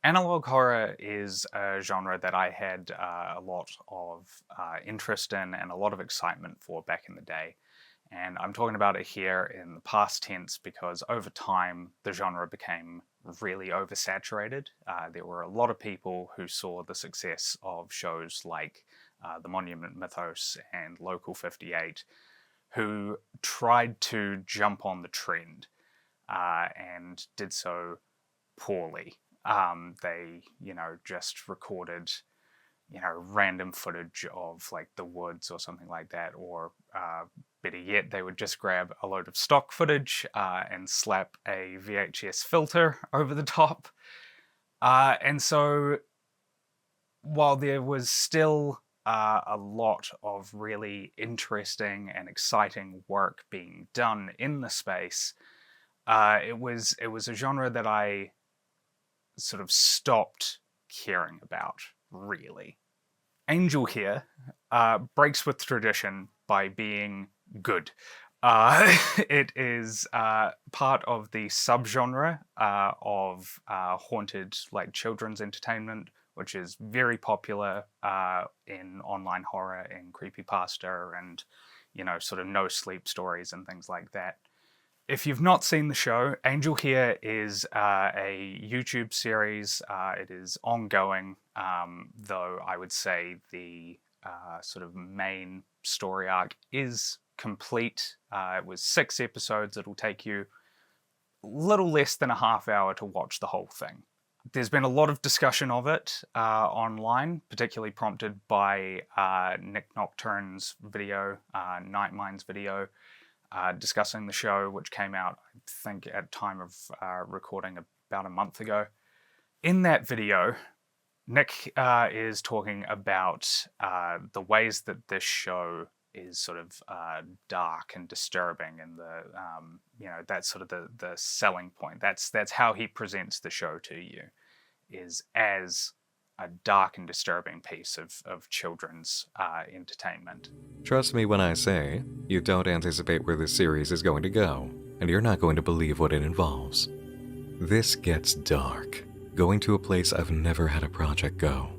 Analog horror is a genre that I had a lot of interest in and a lot of excitement for back in the day. And I'm talking about it here in the past tense because over time the genre became really oversaturated. There were a lot of people who saw the success of shows like The Monument Mythos and Local 58 who tried to jump on the trend and did so poorly. They, just recorded, random footage of like the woods or something like that, or better yet, they would just grab a load of stock footage and slap a VHS filter over the top. And so, while there was still a lot of really interesting and exciting work being done in the space, it was a genre that I sort of stopped caring about, really. Angel Hare breaks with tradition by being good. It is part of the subgenre of haunted children's entertainment, which is very popular in online horror and creepypasta and sort of no sleep stories and things like that. If you've not seen the show, Angel Hare is a YouTube series. It is ongoing, though I would say the sort of main story arc is complete. It was 6 episodes. It'll take you a little less than a half hour to watch the whole thing. There's been a lot of discussion of it online, particularly prompted by Nick Nocturne's video, Nightmind's video, discussing the show, which came out, I think, at time of recording about a month ago. In that video, Nick is talking about the ways that this show is sort of dark and disturbing, and that's sort of the selling point. That's how he presents the show to you, is as a dark and disturbing piece of children's entertainment. Trust me when I say, you don't anticipate where this series is going to go, and you're not going to believe what it involves. This gets dark, going to a place I've never had a project go.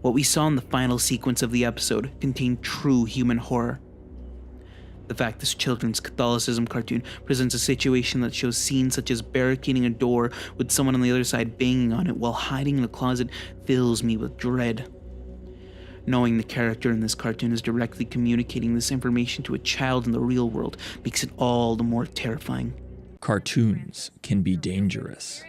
What we saw in the final sequence of the episode contained true human horror. The fact this children's Catholicism cartoon presents a situation that shows scenes such as barricading a door with someone on the other side banging on it while hiding in a closet fills me with dread. Knowing the character in this cartoon is directly communicating this information to a child in the real world makes it all the more terrifying. Cartoons can be dangerous.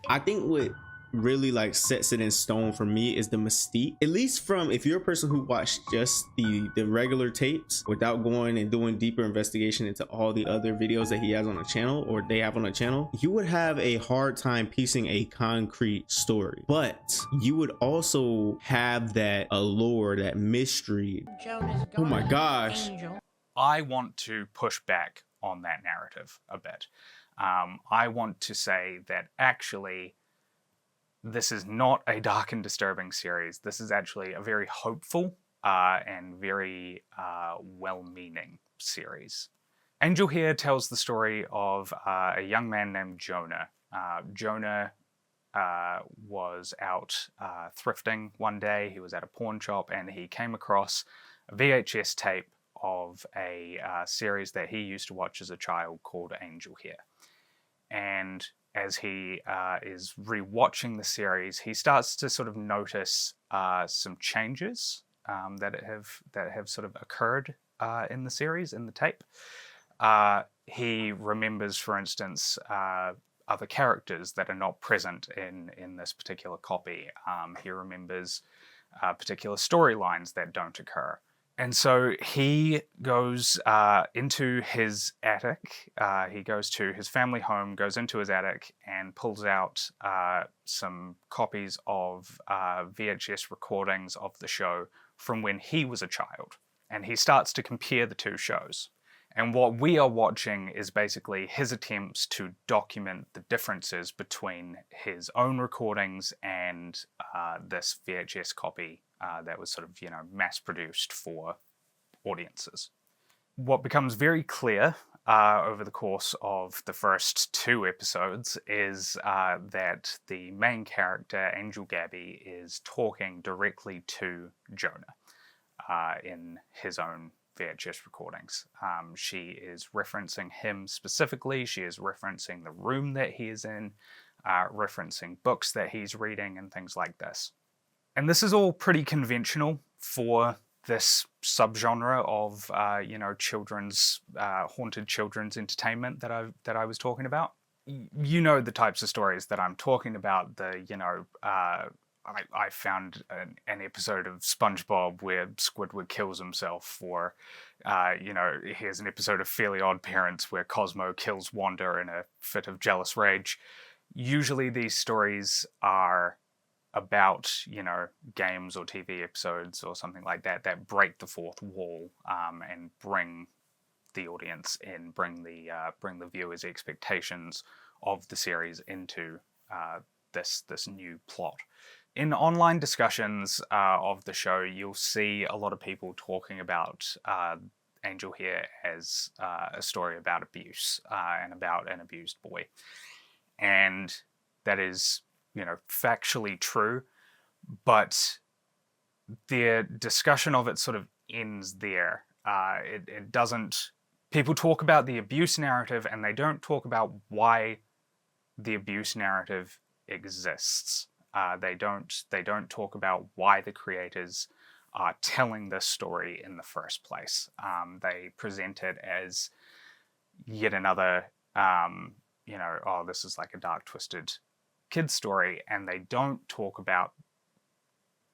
I think what really sets it in stone for me is the mystique, at least from if you're a person who watched just the regular tapes without going and doing deeper investigation into all the other videos that he has on the channel or they have on the channel, you would have a hard time piecing a concrete story, but you would also have that allure, that mystery. Oh my gosh. I want to push back on that narrative a bit. I want to say that actually this is not a dark and disturbing series. This is actually a very hopeful and very well-meaning series. Angel Hare tells the story of a young man named Jonah. Jonah was out thrifting one day. He was at a pawn shop and he came across a VHS tape of a series that he used to watch as a child called Angel Hare. And as he is rewatching the series, he starts to sort of notice some changes that have sort of occurred in the series, in the tape. He remembers, for instance, other characters that are not present in this particular copy. He remembers particular storylines that don't occur. And so he goes into his attic, he goes to his family home, goes into his attic and pulls out some copies of VHS recordings of the show from when he was a child. And he starts to compare the two shows. And what we are watching is basically his attempts to document the differences between his own recordings and this VHS copy that was sort of, mass-produced for audiences. What becomes very clear over the course of the first 2 episodes is that the main character, Angel Gabby, is talking directly to Jonah in his own VHS recordings. She is referencing him specifically, she is referencing the room that he is in, referencing books that he's reading and things like this. And this is all pretty conventional for this subgenre of children's haunted children's entertainment that I was talking about. You know the types of stories that I'm talking about. I found an episode of SpongeBob where Squidward kills himself, or here's an episode of Fairly Odd Parents where Cosmo kills Wanda in a fit of jealous rage. Usually these stories are about, games or TV episodes or something like that break the fourth wall and bring the audience in, bring the viewers' expectations of the series into this new plot. In online discussions of the show, you'll see a lot of people talking about Angel Hare as a story about abuse and about an abused boy. And that is, factually true, but their discussion of it sort of ends there. It doesn't... People talk about the abuse narrative and they don't talk about why the abuse narrative exists. They don't talk about why the creators are telling this story in the first place. They present it as yet another, this is like a dark, twisted kid's story, and they don't talk about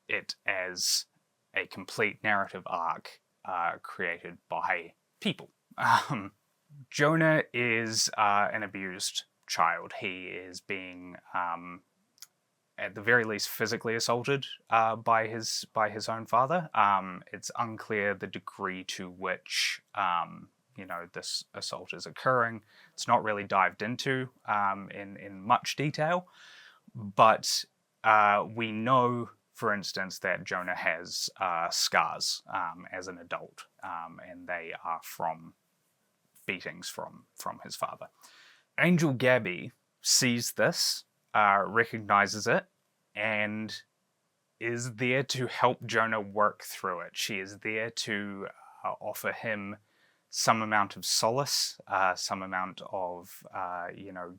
it as a complete narrative arc created by people. Jonah is an abused child. He is being at the very least physically assaulted by his own father. It's unclear the degree to which this assault is occurring. It's not really dived into in much detail, but we know, for instance, that Jonah has scars as an adult, and they are from beatings from his father. Angel Gabby sees this, recognizes it, and is there to help Jonah work through it. She is there to offer him some amount of solace, some amount of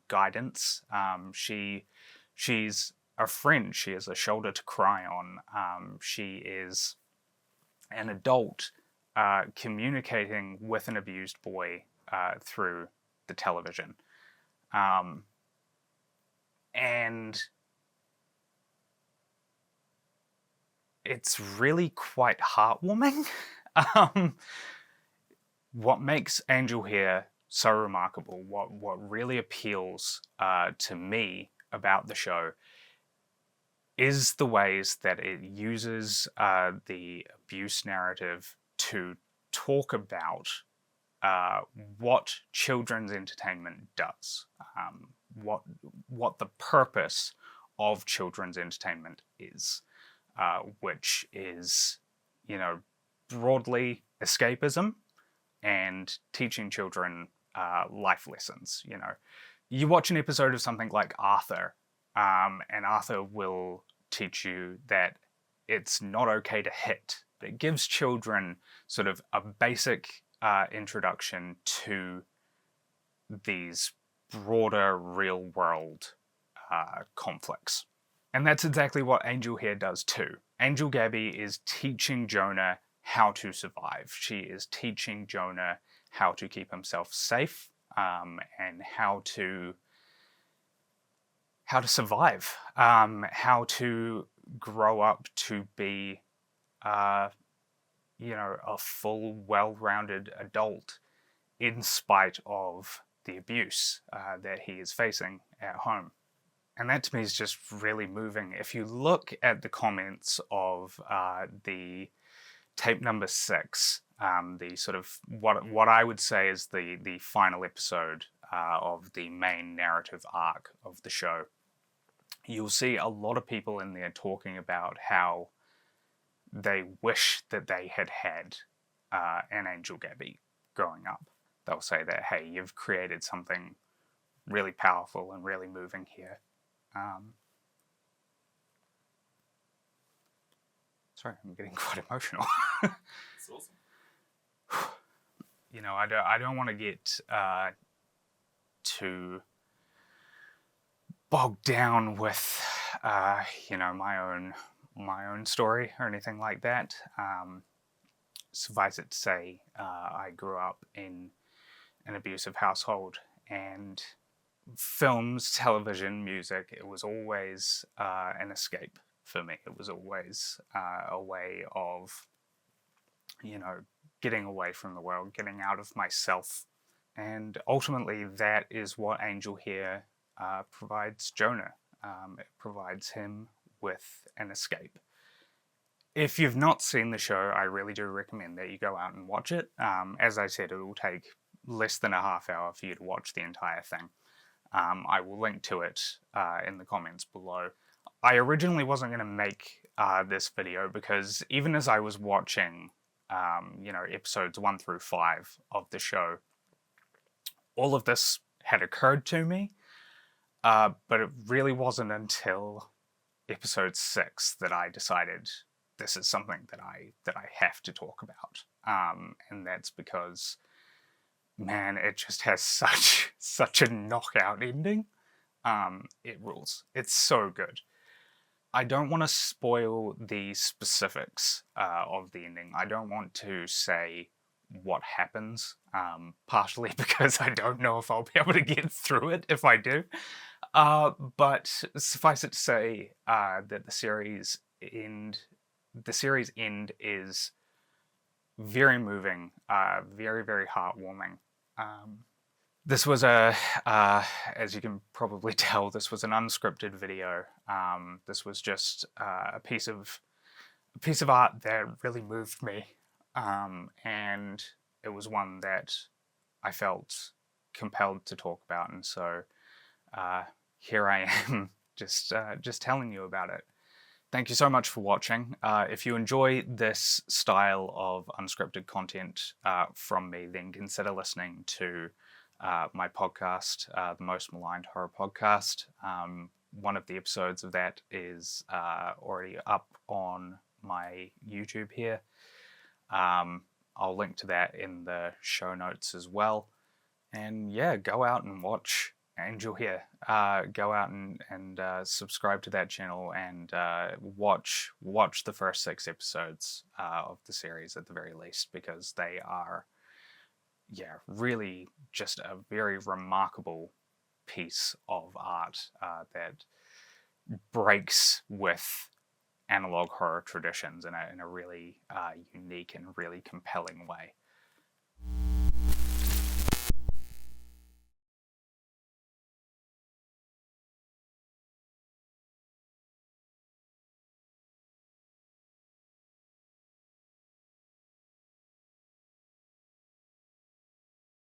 guidance. She's a friend. She is a shoulder to cry on. She is an adult communicating with an abused boy through the television. And it's really quite heartwarming. What makes Angel Hare so remarkable, what really appeals to me about the show, is the ways that it uses the abuse narrative to talk about what children's entertainment does, what the purpose of children's entertainment is, which is, broadly escapism and teaching children life lessons. You watch an episode of something like Arthur, and Arthur will teach you that it's not okay to hit. It gives children sort of a basic introduction to these broader real-world conflicts. And that's exactly what Angel Hare does too. Angel Gabby is teaching Jonah how to survive. She is teaching Jonah how to keep himself safe, and how to survive, how to grow up to be a full, well-rounded adult in spite of the abuse that he is facing at home. And that to me is just really moving. If you look at the comments of the tape number 6, the sort of what I would say is the final episode of the main narrative arc of the show, you'll see a lot of people in there talking about how they wish that they had an Angel Gabby growing up. they'll say that, hey, you've created something really powerful and really moving here. Sorry, I'm getting quite emotional. That's awesome. You know, I don't want to get too bogged down with you know, my own story or anything like that. Suffice it to say, I grew up in an abusive household, and films, television, music, it was always an escape for me. It was always a way of, you know, getting away from the world, getting out of myself. And ultimately, that is what Angel here provides Jonah. It provides him with an escape. If you've not seen the show, I really do recommend that you go out and watch it. As I said, it will take less than a half hour for you to watch the entire thing. I will link to it in the comments below. I originally wasn't going to make this video because even as I was watching, you know, episodes 1 through 5 of the show, all of this had occurred to me, but it really wasn't until episode 6 that I decided this is something that I have to talk about, and that's because, man, it just has such a knockout ending. It rules. It's so good. I don't want to spoil the specifics of the ending. I don't want to say what happens, partially because I don't know if I'll be able to get through it if I do. But suffice it to say that the series end is very moving, very, very heartwarming. This was as you can probably tell, this was an unscripted video. This was just a piece of art that really moved me, and it was one that I felt compelled to talk about, and so here I am, just telling you about it. Thank you so much for watching. If you enjoy this style of unscripted content from me, then consider listening to my podcast, the Most Maligned Horror Podcast. One of the episodes of that is already up on my YouTube here. I'll link to that in the show notes as well. And yeah, go out and watch Angel here. Go out and subscribe to that channel and watch the first 6 episodes of the series at the very least, because they are, yeah, really just a very remarkable piece of art that breaks with analog horror traditions in a really unique and really compelling way.